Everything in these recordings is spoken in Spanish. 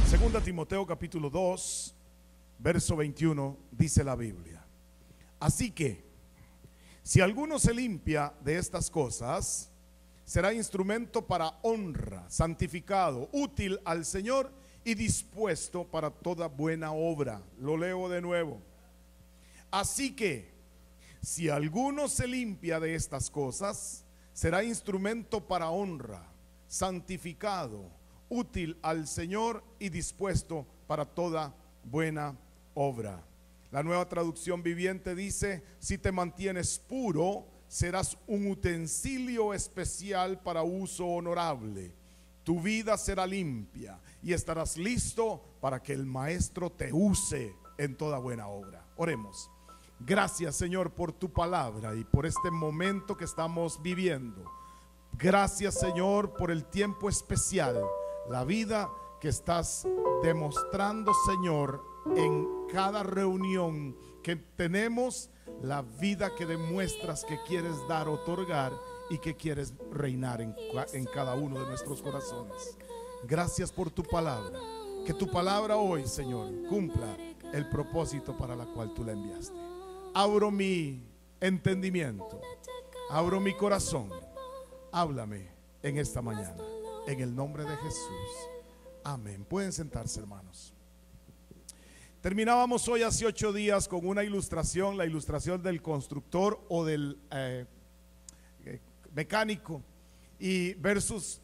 Segunda Timoteo capítulo 2, verso 21, dice la Biblia: así que, si alguno se limpia de estas cosas, será instrumento para honra, santificado, útil al Señor y dispuesto para toda buena obra. Lo leo de nuevo. Así que, si alguno se limpia de estas cosas, será instrumento para honra, santificado, útil al Señor y dispuesto para toda buena obra. La Nueva Traducción Viviente dice: si te mantienes puro, serás un utensilio especial para uso honorable. Tu vida será limpia y estarás listo para que el Maestro te use en toda buena obra. Oremos. Gracias, Señor, por tu palabra y por este momento que estamos viviendo. Gracias, Señor, por el tiempo especial, la vida que estás demostrando, Señor, en cada reunión que tenemos, la vida que demuestras que quieres dar, otorgar y que quieres reinar en cada uno de nuestros corazones. Gracias por tu palabra. Que tu palabra hoy, Señor, cumpla el propósito para la cual tú la enviaste. Abro mi entendimiento, abro mi corazón. Háblame en esta mañana, en el nombre de Jesús. Amén. Pueden sentarse, hermanos. Terminábamos hoy hace 8 días con una ilustración, la ilustración del constructor o del mecánico y versus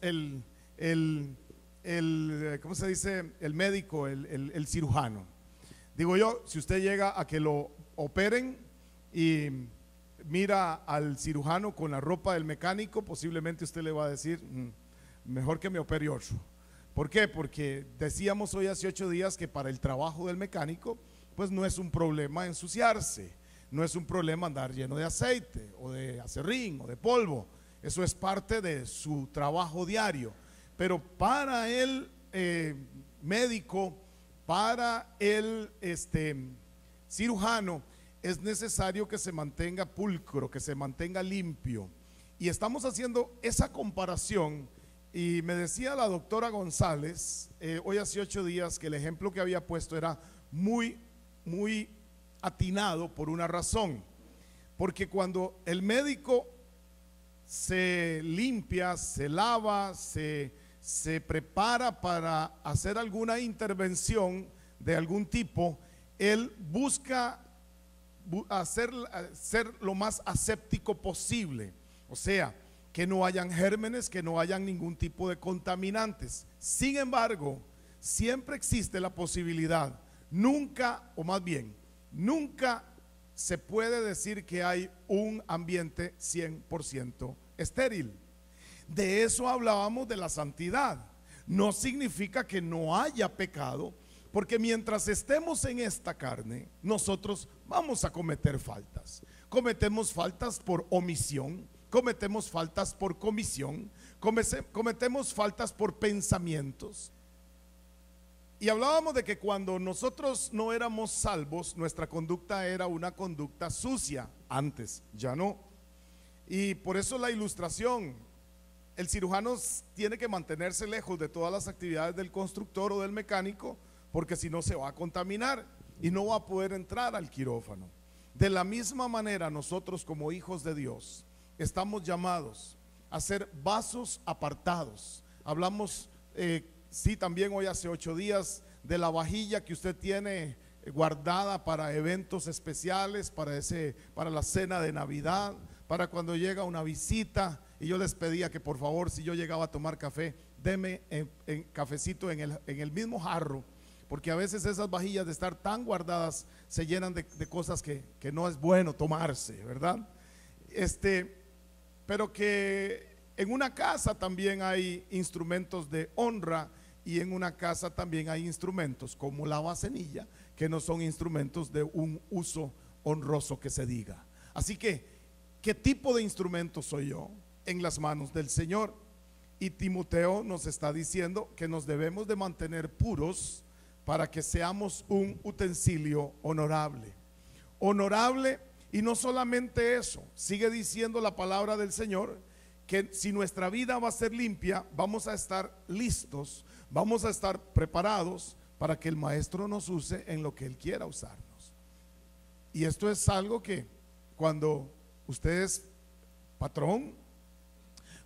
¿cómo se dice? El médico, el cirujano. Digo yo, si usted llega a que lo operen y mira al cirujano con la ropa del mecánico, posiblemente usted le va a decir: mejor que me opere otro. ¿Por qué? Porque decíamos hoy hace 8 días que para el trabajo del mecánico, pues no es un problema ensuciarse, no es un problema andar lleno de aceite o de acerrín o de polvo. Eso es parte de su trabajo diario. Pero para el médico, para el cirujano, es necesario que se mantenga pulcro, que se mantenga limpio. Y estamos haciendo esa comparación. Y me decía la doctora González hoy hace 8 días que el ejemplo que había puesto era muy atinado por una razón. Porque cuando el médico se limpia, se lava, se prepara para hacer alguna intervención de algún tipo, él busca ser lo más aséptico posible. O sea, que no hayan gérmenes, que no hayan ningún tipo de contaminantes. Sin embargo, siempre existe la posibilidad, nunca, o más bien, nunca se puede decir que hay un ambiente 100% estéril. De eso hablábamos de la santidad. No significa que no haya pecado, porque mientras estemos en esta carne, nosotros vamos a cometer faltas. Cometemos faltas por omisión, cometemos faltas por comisión, cometemos faltas por pensamientos. Y hablábamos de que cuando nosotros no éramos salvos, nuestra conducta era una conducta sucia. Antes, ya no. Y por eso la ilustración: el cirujano tiene que mantenerse lejos de todas las actividades del constructor o del mecánico, porque si no se va a contaminar y no va a poder entrar al quirófano. De la misma manera, nosotros como hijos de Dios estamos llamados a ser vasos apartados. Hablamos, sí, también hoy hace 8 días de la vajilla que usted tiene guardada para eventos especiales, para la cena de Navidad, para cuando llega una visita. Y yo les pedía que por favor, si yo llegaba a tomar café, deme en cafecito en el mismo jarro, porque a veces esas vajillas de estar tan guardadas se llenan de cosas que no es bueno tomarse, ¿verdad? Pero que en una casa también hay instrumentos de honra, y en una casa también hay instrumentos como la vasenilla, que no son instrumentos de un uso honroso que se diga. Así que, ¿qué tipo de instrumento soy yo en las manos del Señor? Y Timoteo nos está diciendo que nos debemos de mantener puros para que seamos un utensilio honorable. Honorable, y no solamente eso, sigue diciendo la palabra del Señor, que si nuestra vida va a ser limpia, vamos a estar listos, vamos a estar preparados para que el maestro nos use en lo que él quiera usarnos. Y esto es algo que cuando usted es patrón,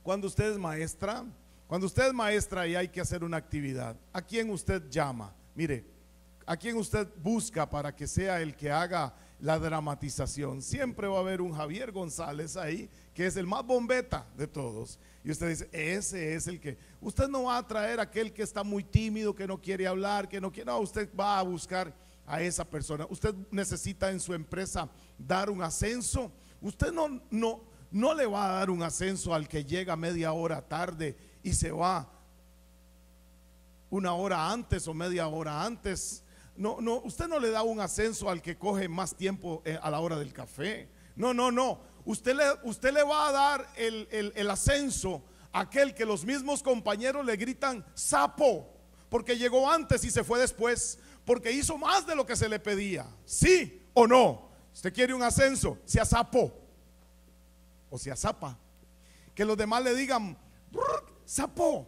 cuando usted es maestra y hay que hacer una actividad, ¿a quién usted llama? Mire, ¿a quién usted busca para que sea el que haga la dramatización? Siempre va a haber un Javier González ahí, que es el más bombeta de todos. Y usted dice, ese es el que. Usted no va a traer a aquel que está muy tímido, que no quiere hablar, que no quiere. No, usted va a buscar a esa persona. Usted necesita en su empresa dar un ascenso. Usted no le va a dar un ascenso al que llega media hora tarde y se va una hora antes o media hora antes. No, usted no le da un ascenso al que coge más tiempo a la hora del café. No. Usted le va a dar el ascenso a aquel que los mismos compañeros le gritan sapo, porque llegó antes y se fue después, porque hizo más de lo que se le pedía. ¿Sí o no? Usted quiere un ascenso, sea sapo o sea zapa. Que los demás le digan sapo.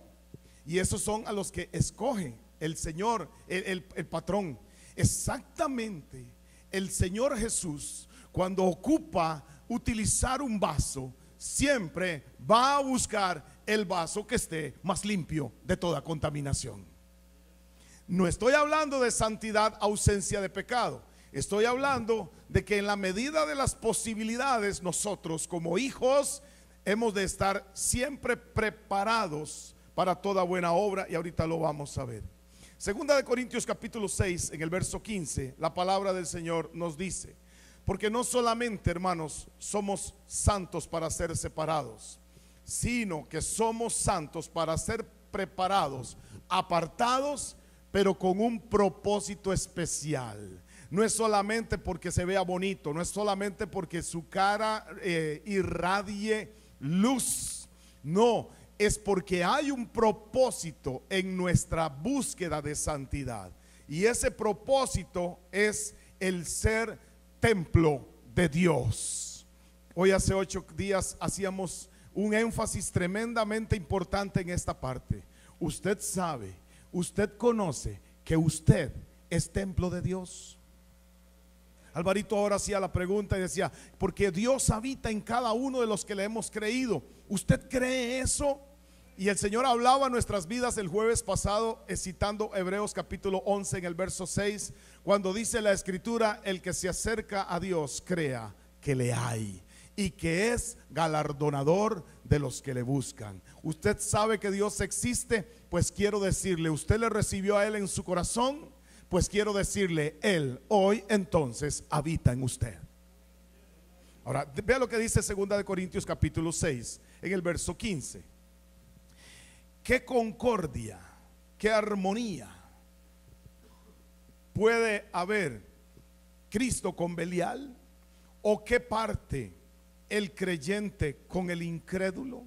Y esos son a los que escoge el Señor, el patrón. Exactamente, el Señor Jesús, cuando ocupa utilizar un vaso, siempre va a buscar el vaso que esté más limpio de toda contaminación. No estoy hablando de santidad, ausencia de pecado. Estoy hablando de que en la medida de las posibilidades, nosotros como hijos hemos de estar siempre preparados para toda buena obra, y ahorita lo vamos a ver. Segunda de Corintios capítulo 6, en el verso 15, la palabra del Señor nos dice: porque no solamente, hermanos, somos santos para ser separados, sino que somos santos para ser preparados, apartados, pero con un propósito especial. No es solamente porque se vea bonito, no es solamente porque su cara irradie luz, no, es porque hay un propósito en nuestra búsqueda de santidad. Y ese propósito es el ser templo de Dios. Hoy hace 8 días hacíamos un énfasis tremendamente importante en esta parte. Usted sabe, usted conoce que usted es templo de Dios. Alvarito ahora hacía la pregunta y decía, porque Dios habita en cada uno de los que le hemos creído. ¿Usted cree eso? Y el Señor hablaba a nuestras vidas el jueves pasado, citando Hebreos capítulo 11 en el verso 6, cuando dice la escritura: el que se acerca a Dios crea que le hay y que es galardonador de los que le buscan. Usted sabe que Dios existe, pues quiero decirle, usted le recibió a Él en su corazón, pues quiero decirle, Él hoy entonces habita en usted. Ahora vea lo que dice 2 de Corintios capítulo 6 en el verso 15. ¿Qué concordia, qué armonía puede haber Cristo con Belial? ¿O qué parte el creyente con el incrédulo?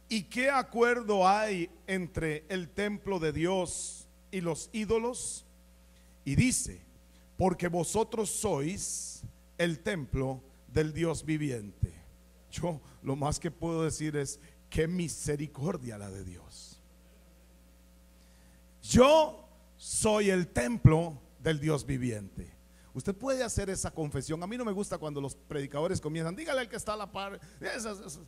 ¿Y qué acuerdo hay entre el templo de Dios y los ídolos? Y dice, porque vosotros sois el templo del Dios viviente. Yo lo más que puedo decir es: qué misericordia la de Dios. Yo soy el templo del Dios viviente. Usted puede hacer esa confesión. A mí no me gusta cuando los predicadores comienzan, dígale al que está a la par. Eso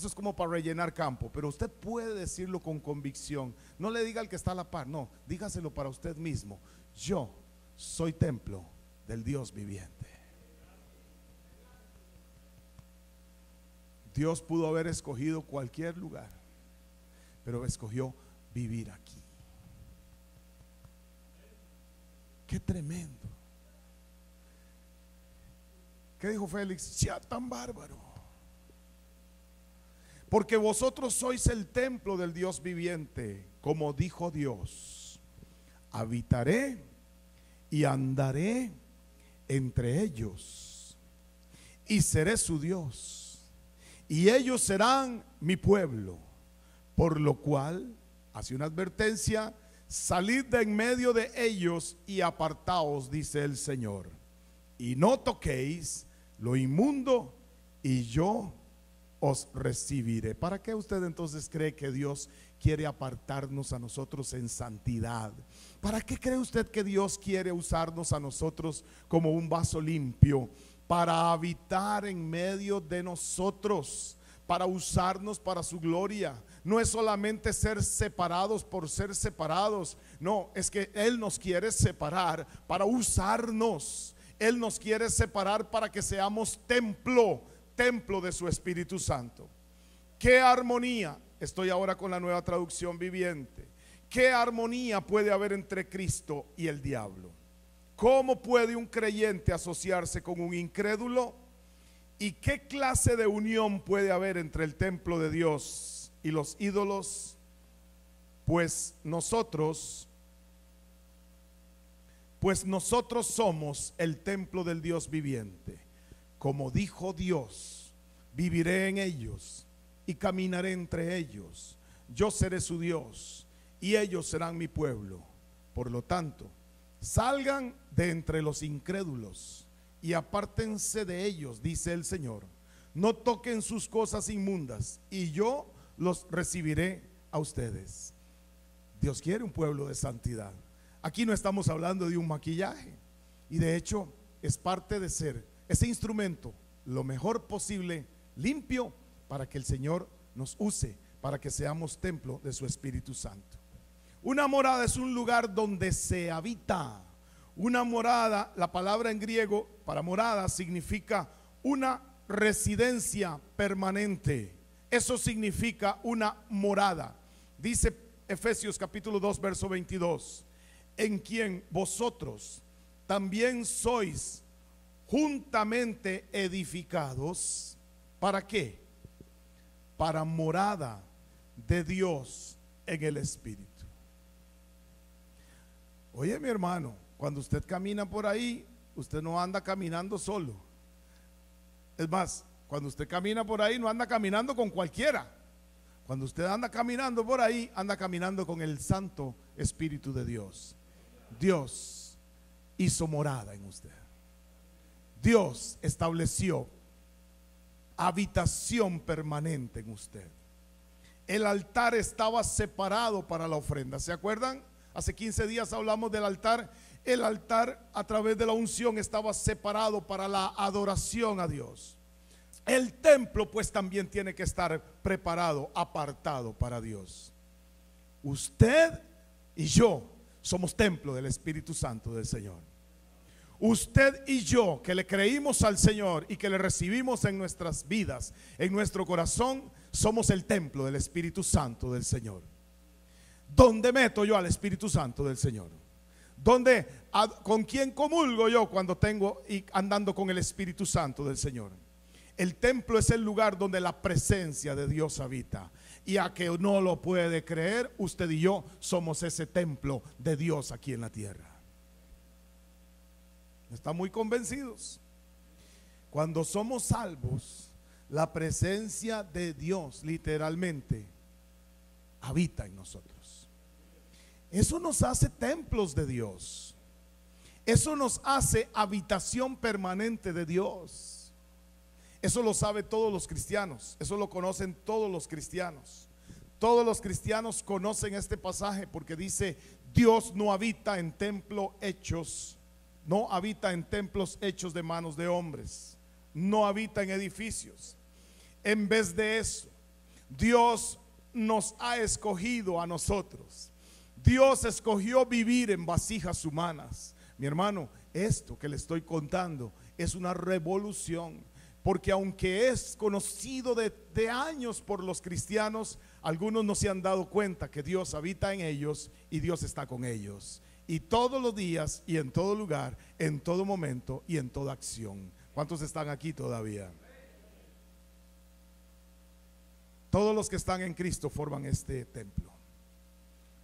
es como para rellenar campo. Pero usted puede decirlo con convicción. No le diga al que está a la par, no, dígaselo para usted mismo. Yo soy templo del Dios viviente. Dios pudo haber escogido cualquier lugar, pero escogió vivir aquí. Qué tremendo. ¿Qué dijo Félix? Ya tan bárbaro. Porque vosotros sois el templo del Dios viviente, como dijo Dios: habitaré y andaré entre ellos, y seré su Dios, y ellos serán mi pueblo. Por lo cual, hace una advertencia: salid de en medio de ellos y apartaos, dice el Señor, y no toquéis lo inmundo, y yo os recibiré. ¿Para qué usted entonces cree que Dios quiere apartarnos a nosotros en santidad? ¿Para qué cree usted que Dios quiere usarnos a nosotros como un vaso limpio para habitar en medio de nosotros, para usarnos para su gloria? No es solamente ser separados por ser separados, no, es que Él nos quiere separar para usarnos. Él nos quiere separar para que seamos templo de su Espíritu Santo. ¿Qué armonía? Estoy ahora con la Nueva Traducción Viviente. ¿Qué armonía puede haber entre Cristo y el diablo? ¿Cómo puede un creyente asociarse con un incrédulo? ¿Y qué clase de unión puede haber entre el templo de Dios y los ídolos? Pues nosotros somos el templo del Dios viviente. Como dijo Dios, viviré en ellos y caminaré entre ellos. Yo seré su Dios y ellos serán mi pueblo. Por lo tanto, salgan de entre los incrédulos y apártense de ellos, dice el Señor. No toquen sus cosas inmundas y yo los recibiré a ustedes. Dios quiere un pueblo de santidad. Aquí no estamos hablando de un maquillaje, y de hecho es parte de ser ese instrumento lo mejor posible, limpio, para que el Señor nos use, para que seamos templo de su Espíritu Santo. Una morada es un lugar donde se habita. Una morada, la palabra en griego para morada significa una residencia permanente. Eso significa una morada. Dice Efesios capítulo 2 verso 22: en quien vosotros también sois juntamente edificados. ¿Para qué? Para morada de Dios en el Espíritu. Oye, mi hermano, cuando usted camina por ahí, usted no anda caminando solo. Es más, cuando usted camina por ahí, no anda caminando con cualquiera. Cuando usted anda caminando por ahí, anda caminando con el Santo Espíritu de Dios. Dios hizo morada en usted. Dios estableció habitación permanente en usted. El altar estaba separado para la ofrenda. ¿Se acuerdan? Hace 15 días hablamos del altar. El altar, a través de la unción, estaba separado para la adoración a Dios. El templo pues también tiene que estar preparado, apartado para Dios. Usted y yo somos templo del Espíritu Santo del Señor. Usted y yo, que le creímos al Señor y que le recibimos en nuestras vidas, en nuestro corazón, somos el templo del Espíritu Santo del Señor. ¿Dónde meto yo al Espíritu Santo del Señor? ¿Con quién comulgo yo cuando tengo y andando con el Espíritu Santo del Señor? El templo es el lugar donde la presencia de Dios habita. Y a que no lo puede creer, usted y yo somos ese templo de Dios aquí en la tierra. ¿Están muy convencidos? Cuando somos salvos, la presencia de Dios literalmente habita en nosotros. Eso nos hace templos de Dios. Eso nos hace habitación permanente de Dios. Eso lo saben todos los cristianos. Eso lo conocen todos los cristianos. Todos los cristianos conocen este pasaje porque dice: Dios no habita en templos hechos. No habita en templos hechos de manos de hombres. No habita en edificios. En vez de eso, Dios nos ha escogido a nosotros. Dios escogió vivir en vasijas humanas. Mi hermano, esto que le estoy contando es una revolución, porque aunque es conocido de años por los cristianos, algunos no se han dado cuenta que Dios habita en ellos y Dios está con ellos. Y todos los días y en todo lugar, en todo momento y en toda acción. ¿Cuántos están aquí todavía? Todos los que están en Cristo forman este templo.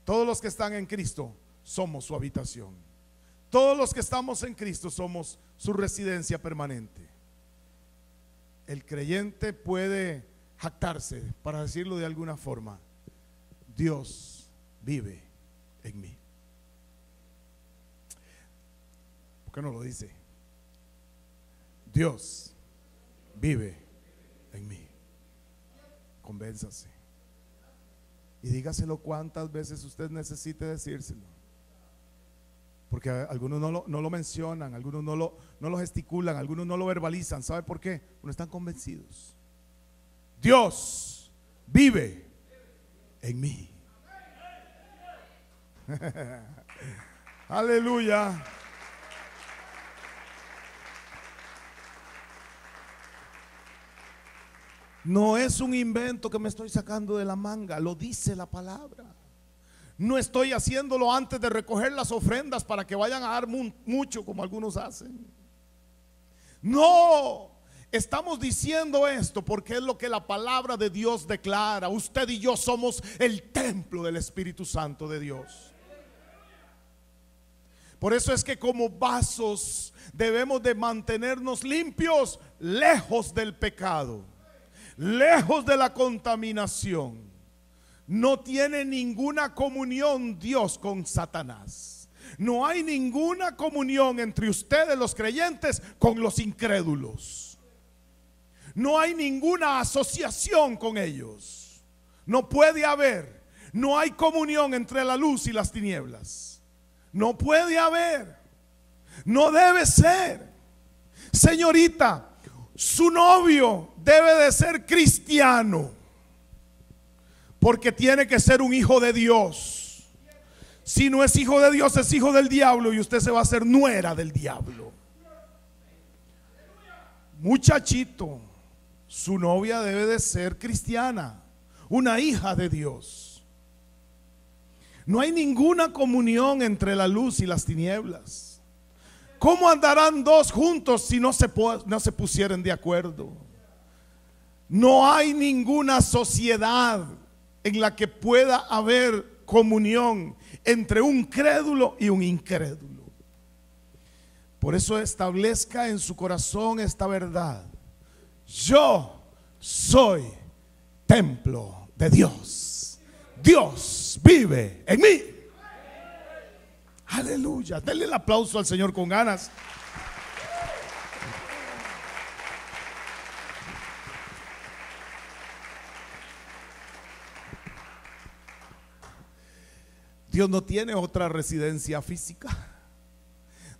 Todos los que están en Cristo somos su habitación. Todos los que estamos en Cristo somos su residencia permanente. El creyente puede jactarse, para decirlo de alguna forma, Dios vive en mí. ¿Por qué no lo dice? Dios vive en mí. Convénzase y dígaselo cuantas veces usted necesite decírselo, porque algunos no lo mencionan, algunos no lo gesticulan, algunos no lo verbalizan. ¿Sabe por qué? No están convencidos. Dios vive en mí. Aleluya. No es un invento que me estoy sacando de la manga, lo dice la palabra. No estoy haciéndolo antes de recoger las ofrendas para que vayan a dar mucho como algunos hacen. No, estamos diciendo esto porque es lo que la palabra de Dios declara. Usted y yo somos el templo del Espíritu Santo de Dios. Por eso es que como vasos debemos de mantenernos limpios, lejos del pecado, lejos de la contaminación. No tiene ninguna comunión Dios con Satanás. No hay ninguna comunión entre ustedes los creyentes con los incrédulos. No hay ninguna asociación con ellos. No puede haber. No hay comunión entre la luz y las tinieblas. No puede haber. No debe ser. Señorita, su novio debe de ser cristiano, porque tiene que ser un hijo de Dios. Si no es hijo de Dios, es hijo del diablo, y usted se va a hacer nuera del diablo. Muchachito, su novia debe de ser cristiana, una hija de Dios. No hay ninguna comunión entre la luz y las tinieblas. ¿Cómo andarán dos juntos si no se pusieren de acuerdo? No hay ninguna sociedad en la que pueda haber comunión entre un crédulo y un incrédulo. Por eso establezca en su corazón esta verdad: yo soy templo de Dios. Dios vive en mí. Aleluya. Denle el aplauso al Señor con ganas. Dios no tiene otra residencia física.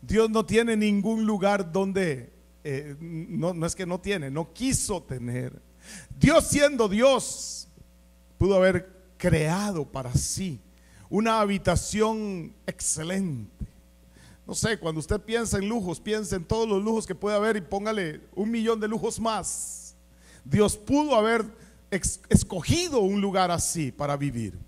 Dios no tiene ningún lugar donde, no es que no tiene, no quiso tener. Dios, siendo Dios, pudo haber creado para sí una habitación excelente. No sé, cuando usted piensa en lujos, piensa en todos los lujos que puede haber y póngale 1,000,000 de lujos más. Dios pudo haber escogido un lugar así para vivir.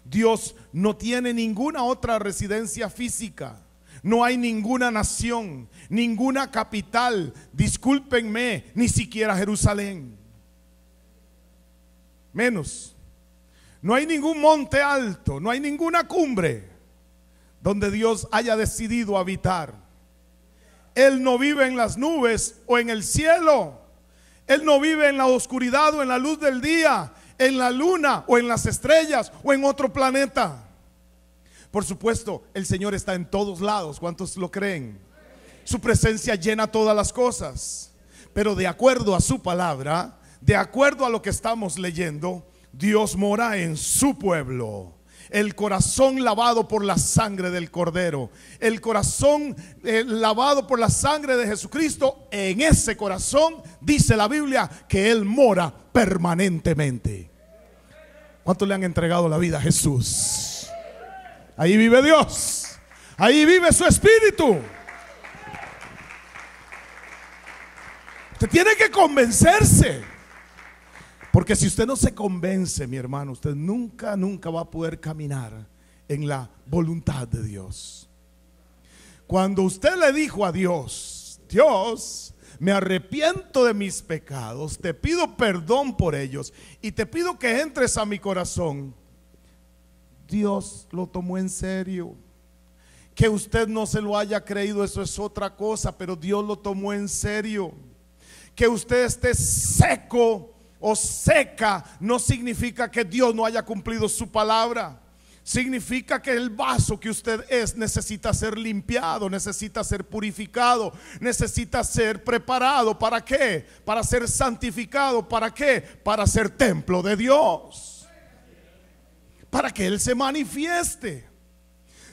Dios no tiene ninguna otra residencia física. No hay ninguna nación, ninguna capital, discúlpenme, ni siquiera Jerusalén. Menos. No hay ningún monte alto, no hay ninguna cumbre donde Dios haya decidido habitar. Él no vive en las nubes o en el cielo. Él no vive en la oscuridad o en la luz del día, en la luna o en las estrellas o en otro planeta. Por supuesto, el Señor está en todos lados. ¿Cuántos lo creen? Su presencia llena todas las cosas. Pero de acuerdo a su palabra, de acuerdo a lo que estamos leyendo, Dios mora en su pueblo. El corazón lavado por la sangre del Cordero, el corazón lavado por la sangre de Jesucristo. En ese corazón dice la Biblia que Él mora permanentemente. ¿Cuántos le han entregado la vida a Jesús? Ahí vive Dios, ahí vive su Espíritu. Usted tiene que convencerse, porque si usted no se convence, mi hermano, usted nunca va a poder caminar en la voluntad de Dios. Cuando usted le dijo a Dios: Dios, me arrepiento de mis pecados, te pido perdón por ellos y te pido que entres a mi corazón, Dios lo tomó en serio. Que usted no se lo haya creído, eso es otra cosa, pero Dios lo tomó en serio. Que usted esté seco o seca no significa que Dios no haya cumplido su palabra. Significa que el vaso que usted es necesita ser limpiado, necesita ser purificado, necesita ser preparado. ¿Para qué? Para ser santificado. ¿Para qué? Para ser templo de Dios, para que Él se manifieste.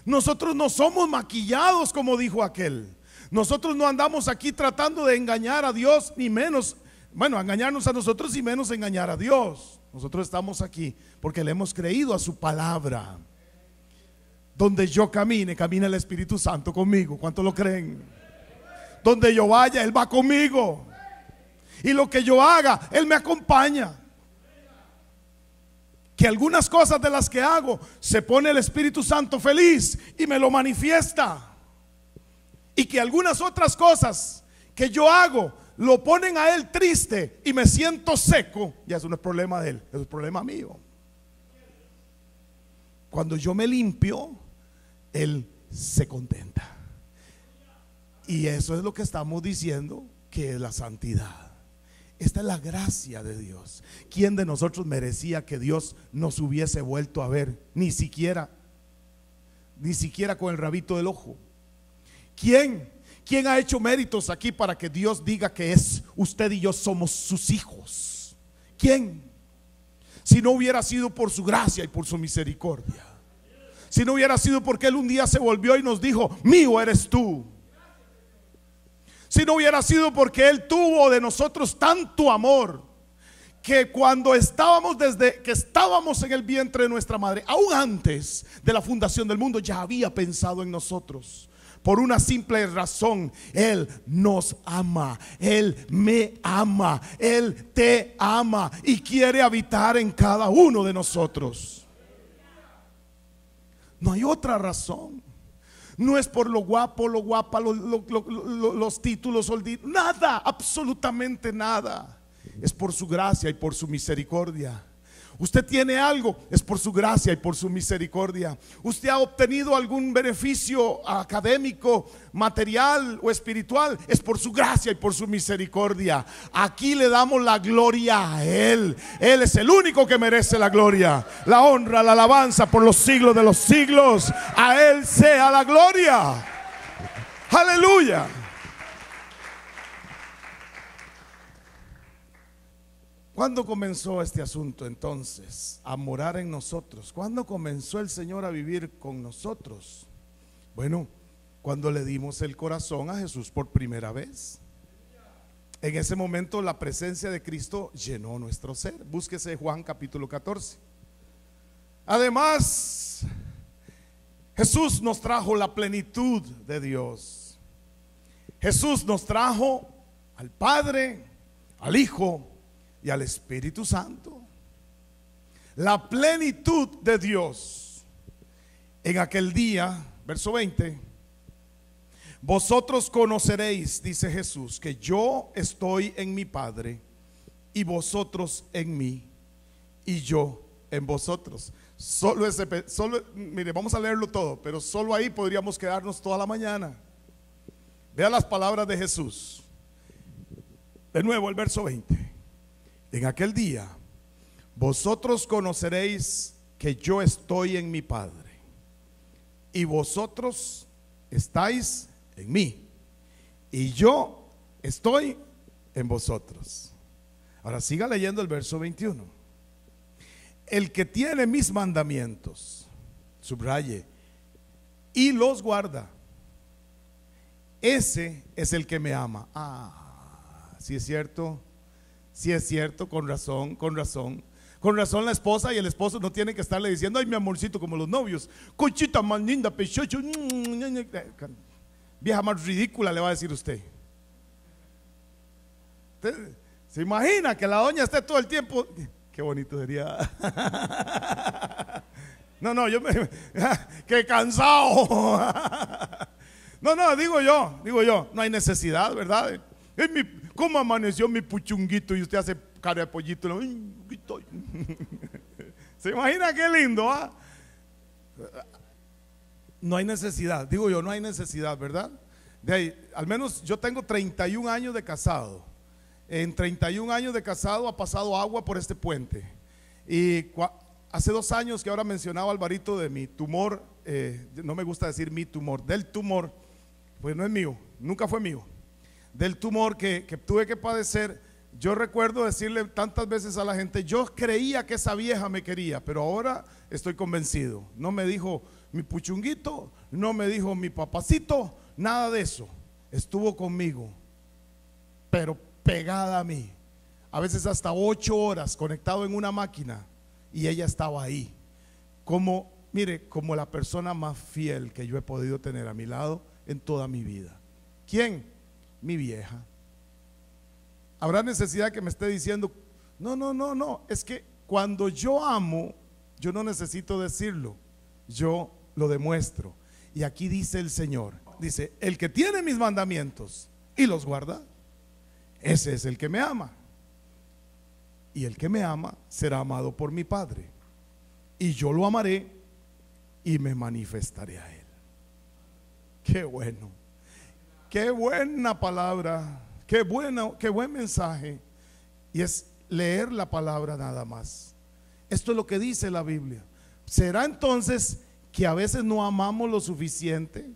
Nosotros no somos maquillados, como dijo aquel. Nosotros no andamos aquí tratando de engañar a Dios, ni menos, bueno, engañarnos a nosotros y menos engañar a Dios. Nosotros estamos aquí porque le hemos creído a su palabra. Donde yo camine, camina el Espíritu Santo conmigo. ¿Cuántos lo creen? Donde yo vaya, Él va conmigo. Y lo que yo haga, Él me acompaña. Que algunas cosas de las que hago, se pone el Espíritu Santo feliz y me lo manifiesta. Y que algunas otras cosas que yo hago, lo ponen a Él triste y me siento seco. Ya eso no es problema de Él, eso es problema mío. Cuando yo me limpio, Él se contenta. Y eso es lo que estamos diciendo, que es la santidad. Esta es la gracia de Dios. ¿Quién de nosotros merecía que Dios nos hubiese vuelto a ver? Ni siquiera con el rabito del ojo. ¿Quién ha hecho méritos aquí para que Dios diga que es usted y yo somos sus hijos? ¿Quién? Si no hubiera sido por su gracia y por su misericordia. Si no hubiera sido porque Él un día se volvió y nos dijo: mío eres tú. Si no hubiera sido porque Él tuvo de nosotros tanto amor, que cuando desde que estábamos en el vientre de nuestra madre, aún antes de la fundación del mundo, ya había pensado en nosotros. Por una simple razón: Él nos ama, Él me ama, Él te ama y quiere habitar en cada uno de nosotros. No hay otra razón. No es por lo guapo, lo guapa, los títulos, nada, absolutamente nada. Es por su gracia y por su misericordia. Usted tiene algo, es por su gracia y por su misericordia. Usted ha obtenido algún beneficio académico, material o espiritual, es por su gracia y por su misericordia. Aquí le damos la gloria a Él. Él es el único que merece la gloria, la honra, la alabanza por los siglos de los siglos. A Él sea la gloria. Aleluya. ¿Cuándo comenzó este asunto entonces a morar en nosotros? ¿Cuándo comenzó el Señor a vivir con nosotros? Bueno, cuando le dimos el corazón a Jesús por primera vez. En ese momento la presencia de Cristo llenó nuestro ser. Búsquese Juan capítulo 14. Además, Jesús nos trajo la plenitud de Dios. Jesús nos trajo al Padre, al Hijo y al Espíritu Santo. La plenitud de Dios. En aquel día, verso 20: vosotros conoceréis, dice Jesús, que yo estoy en mi Padre y vosotros en mí y yo en vosotros. Mire, vamos a leerlo todo, pero solo ahí podríamos quedarnos toda la mañana. Vea las palabras de Jesús. De nuevo el verso 20: en aquel día vosotros conoceréis que yo estoy en mi Padre y vosotros estáis en mí y yo estoy en vosotros. Ahora siga leyendo el verso 21. El que tiene mis mandamientos, subraye, y los guarda, ese es el que me ama. ¿Sí es cierto? Sí es cierto, con razón, con razón. Con razón la esposa y el esposo no tienen que estarle diciendo: ay, mi amorcito, como los novios, conchita más linda, pechocho. Vieja más ridícula, le va a decir usted. ¿Se imagina que la doña esté todo el tiempo? Qué bonito sería. No, qué cansado. No, digo yo, no hay necesidad, ¿verdad? ¿Cómo amaneció mi puchunguito? Y usted hace cara de pollito. ¿Se imagina qué lindo? No hay necesidad, digo yo, no hay necesidad, ¿verdad? De ahí, al menos yo tengo 31 años de casado en 31 años de casado ha pasado agua por este puente. Y hace 2 años que ahora mencionaba Alvarito de mi tumor, no me gusta decir mi tumor, del tumor, pues no es mío, nunca fue mío, del tumor que tuve que padecer. Yo recuerdo decirle tantas veces a la gente, yo creía que esa vieja me quería, pero ahora estoy convencido. No me dijo mi puchunguito, no me dijo mi papacito, nada de eso. Estuvo conmigo, pero pegada a mí, a veces hasta 8 horas conectado en una máquina, y ella estaba ahí, como, mire, como la persona más fiel que yo he podido tener a mi lado en toda mi vida. ¿Quién? Mi vieja. Habrá necesidad que me esté diciendo, no, es que cuando yo amo, yo no necesito decirlo, yo lo demuestro. Y aquí dice el Señor, dice, el que tiene mis mandamientos y los guarda, ese es el que me ama. Y el que me ama será amado por mi Padre, y yo lo amaré y me manifestaré a él. Qué bueno, qué buena palabra, qué buen mensaje. Y es leer la palabra nada más. Esto es lo que dice la Biblia. ¿Será entonces que a veces no amamos lo suficiente?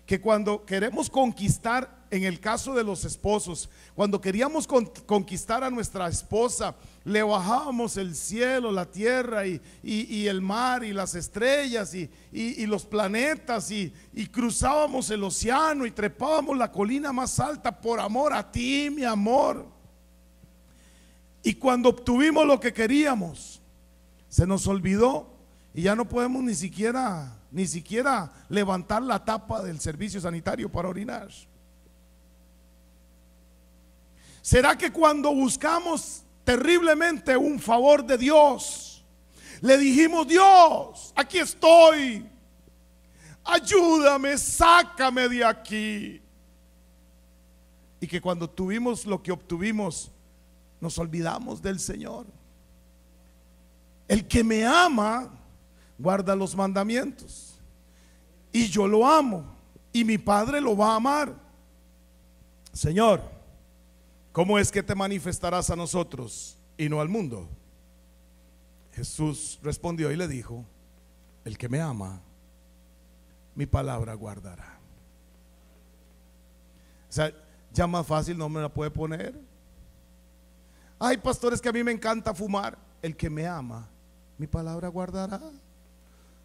Que cuando queremos conquistar, en el caso de los esposos, cuando queríamos conquistar a nuestra esposa, le bajábamos el cielo, la tierra y el mar y las estrellas y los planetas y cruzábamos el océano y trepábamos la colina más alta por amor a ti, mi amor. Y cuando obtuvimos lo que queríamos, se nos olvidó y ya no podemos ni siquiera levantar la tapa del servicio sanitario para orinar. ¿Será que cuando buscamos terriblemente un favor de Dios, le dijimos, Dios, aquí estoy, ayúdame, sácame de aquí? Y que cuando tuvimos lo que obtuvimos, nos olvidamos del Señor. El que me ama guarda los mandamientos, y yo lo amo, y mi Padre lo va a amar. Señor, ¿cómo es que te manifestarás a nosotros y no al mundo? Jesús respondió y le dijo, el que me ama, mi palabra guardará. O sea, ya más fácil no me la puede poner. Hay pastores que a mí me encanta fumar. El que me ama, mi palabra guardará.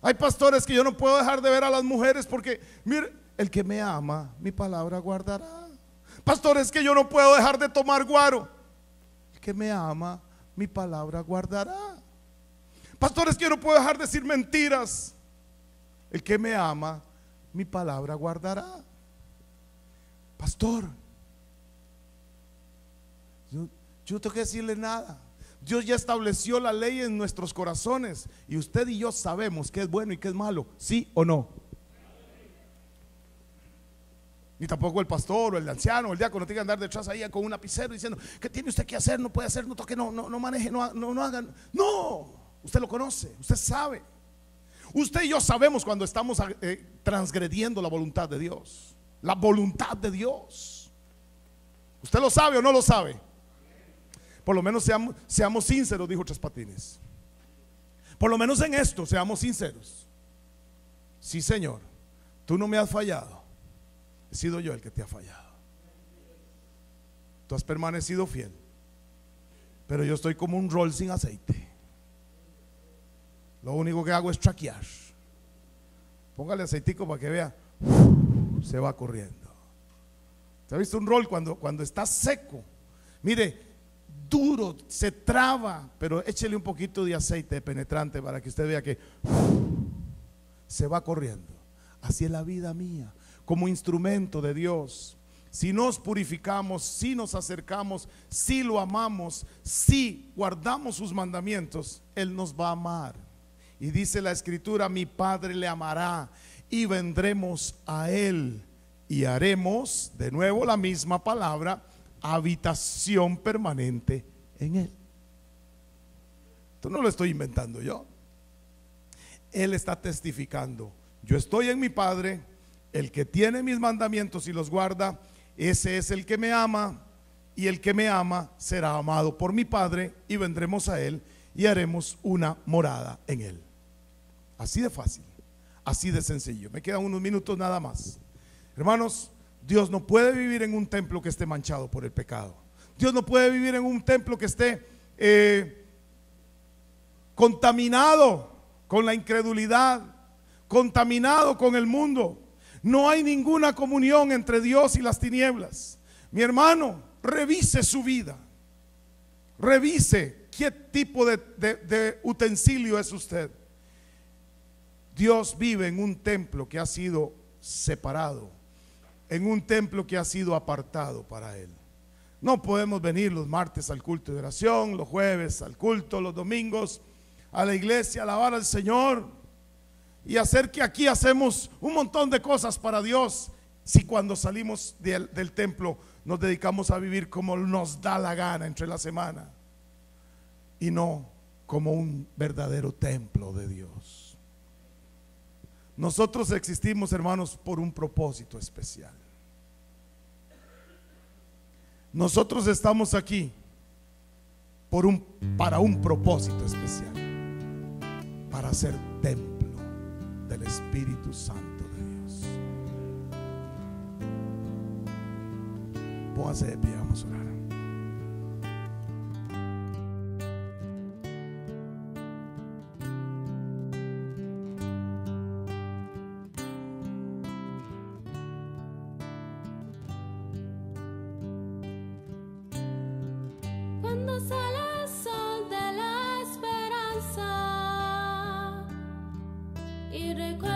Hay pastores que yo no puedo dejar de ver a las mujeres porque, mire, el que me ama, mi palabra guardará. Pastores que yo no puedo dejar de tomar guaro. El que me ama, mi palabra guardará. Pastores que yo no puedo dejar de decir mentiras. El que me ama, mi palabra guardará. Pastor, yo no tengo que decirle nada. Dios ya estableció la ley en nuestros corazones y usted y yo sabemos qué es bueno y qué es malo, ¿sí o no? Ni tampoco el pastor o el anciano o el diácono tiene que andar detrás ahí con un lapicero diciendo, ¿qué tiene usted que hacer? No puede hacer, no toque, no maneje, no hagan. No, usted lo conoce, usted sabe. Usted y yo sabemos cuando estamos transgrediendo la voluntad de Dios. La voluntad de Dios. ¿Usted lo sabe o no lo sabe? Por lo menos seamos sinceros, dijo Tres Patines. Por lo menos en esto seamos sinceros. Sí, Señor, tú no me has fallado, he sido yo el que te ha fallado. Tú has permanecido fiel, pero yo estoy como un rol sin aceite. Lo único que hago es traquear. Póngale aceitico para que vea, se va corriendo. ¿Se ha visto un rol cuando está seco? Mire, duro, se traba, pero échele un poquito de aceite penetrante para que usted vea que se va corriendo. Así es la vida mía, como instrumento de Dios. Si nos purificamos, si nos acercamos, si lo amamos, si guardamos sus mandamientos, Él nos va a amar. Y dice la Escritura, mi Padre le amará y vendremos a Él y haremos, de nuevo la misma palabra, habitación permanente en Él. Esto no lo estoy inventando yo. Él está testificando, yo estoy en mi Padre, el que tiene mis mandamientos y los guarda, ese es el que me ama, y el que me ama será amado por mi Padre, y vendremos a él y haremos una morada en él. Así de fácil, así de sencillo. Me quedan unos minutos nada más. Hermanos, Dios no puede vivir en un templo que esté manchado por el pecado. Dios no puede vivir en un templo que esté contaminado con la incredulidad, contaminado con el mundo. No hay ninguna comunión entre Dios y las tinieblas. Mi hermano, revise su vida. Revise qué tipo de utensilio es usted. Dios vive en un templo que ha sido separado, en un templo que ha sido apartado para Él. No podemos venir los martes al culto de oración, los jueves al culto, los domingos a la iglesia, a alabar al Señor y hacer que aquí hacemos un montón de cosas para Dios, si cuando salimos del templo nos dedicamos a vivir como nos da la gana entre la semana y no como un verdadero templo de Dios. Nosotros existimos, hermanos, por un propósito especial. Nosotros estamos aquí para un propósito especial, para ser templo del Espíritu Santo de Dios. Póngase de pie, vamos a orar. Cuando sale el sol de la esperanza y recuerda